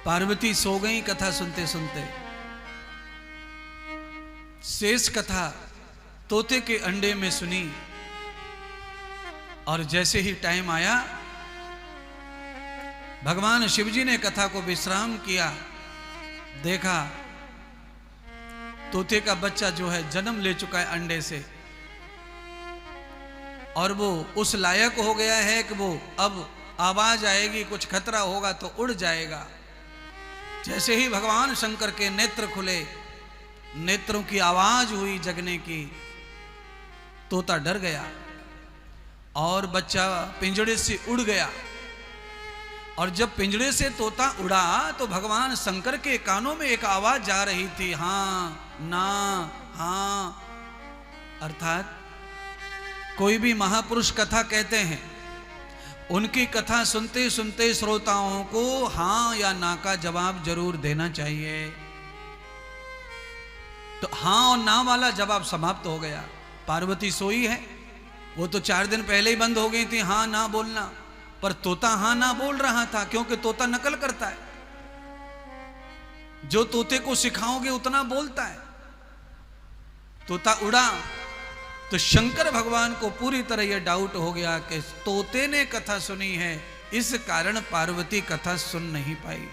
पार्वती सो गई कथा सुनते सुनते। शेष कथा तोते के अंडे में सुनी और जैसे ही टाइम आया भगवान शिवजी ने कथा को विश्राम किया, देखा तोते का बच्चा जो है जन्म ले चुका है अंडे से और वो उस लायक हो गया है कि वो अब आवाज आएगी कुछ खतरा होगा तो उड़ जाएगा। जैसे ही भगवान शंकर के नेत्र खुले, नेत्रों की आवाज हुई जगने की, तोता डर गया और बच्चा पिंजड़े से उड़ गया। और जब पिंजड़े से तोता उड़ा तो भगवान शंकर के कानों में एक आवाज जा रही थी, हां ना हां। अर्थात कोई भी महापुरुष कथा कहते हैं, उनकी कथा सुनते सुनते श्रोताओं को हां या ना का जवाब जरूर देना चाहिए। तो हां और ना वाला जवाब समाप्त हो गया। पार्वती सोई है, वो तो 4 दिन पहले ही बंद हो गई थी हां ना बोलना, पर तोता हां ना बोल रहा था, क्योंकि तोता नकल करता है। जो तोते को सिखाओगे उतना बोलता है। तोता उड़ा तो शंकर भगवान को पूरी तरह यह डाउट हो गया कि तोते ने कथा सुनी है, इस कारण पार्वती कथा सुन नहीं पाई।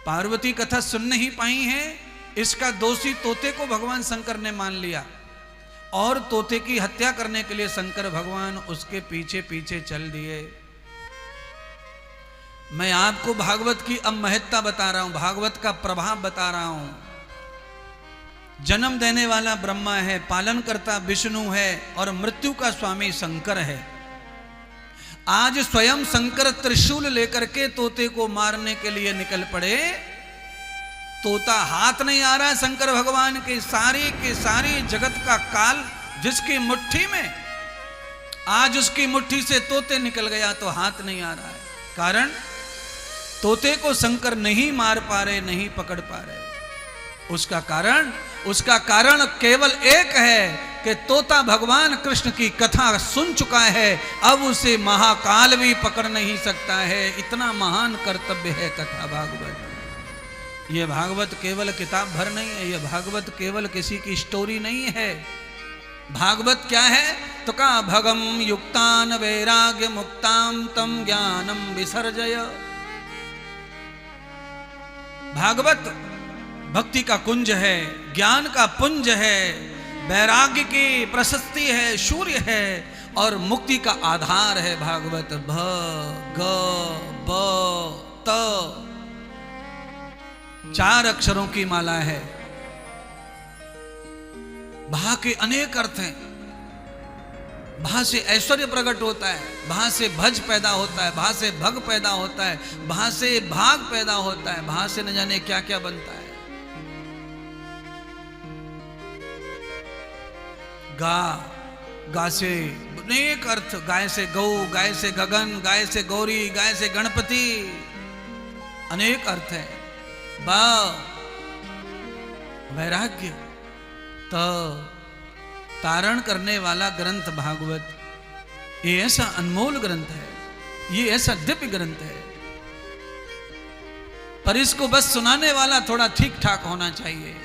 पार्वती कथा सुन नहीं पाई है, इसका दोषी तोते को भगवान शंकर ने मान लिया और तोते की हत्या करने के लिए शंकर भगवान उसके पीछे पीछे चल दिए। मैं आपको भागवत की अब महत्ता बता रहा हूं, भागवत का प्रभाव बता रहा हूं। जन्म देने वाला ब्रह्मा है, पालन करता विष्णु है और मृत्यु का स्वामी शंकर है। आज स्वयं शंकर त्रिशूल लेकर के तोते को मारने के लिए निकल पड़े। तोता हाथ नहीं आ रहा है शंकर भगवान के सारी जगत का काल जिसकी मुट्ठी में, आज उसकी मुट्ठी से तोते निकल गया तो हाथ नहीं आ रहा है। कारण तोते को शंकर नहीं मार पा रहे, नहीं पकड़ पा रहे। उसका कारण केवल एक है कि तोता भगवान कृष्ण की कथा सुन चुका है, अब उसे महाकाल भी पकड़ नहीं सकता है। इतना महान कर्तव्य है कथा भागवत। ये भागवत केवल किताब भर नहीं है, ये भागवत केवल किसी की स्टोरी नहीं है। भागवत क्या है तो कहा, भगम युक्तान वैराग्य मुक्ताम तम ज्ञानम विसर्जय। भागवत भक्ति का कुंज है, ज्ञान का पुंज है, वैराग्य की प्रशस्ति है, सूर्य है और मुक्ति का आधार है। भागवत भ ग ब त 4 अक्षरों की माला है। भा के अनेक अर्थ हैं। भा से ऐश्वर्य प्रकट होता है, भा से भज पैदा होता है, भा से भग पैदा होता है, भा से भाग पैदा होता है, भा से न जाने क्या क्या बनता है। गा से अनेक अर्थ, गाय से गौ, गाय से गगन, गाय से गौरी, गाय से गणपति, अनेक अर्थ है। बा वैराग्य, त तारण करने वाला ग्रंथ भागवत। ये ऐसा अनमोल ग्रंथ है, ये ऐसा दिव्य ग्रंथ है, पर इसको बस सुनाने वाला थोड़ा ठीक ठाक होना चाहिए।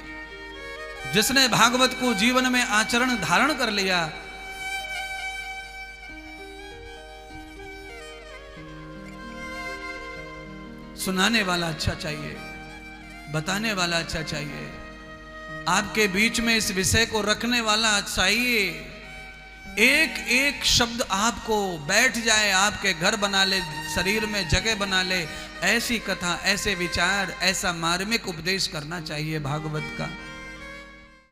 जिसने भागवत को जीवन में आचरण धारण कर लिया, सुनाने वाला अच्छा चाहिए, बताने वाला अच्छा चाहिए, आपके बीच में इस विषय को रखने वाला चाहिए। एक एक शब्द आपको बैठ जाए, आपके घर बना ले, शरीर में जगह बना ले। ऐसी कथा, ऐसे विचार, ऐसा मार्मिक उपदेश करना चाहिए भागवत का।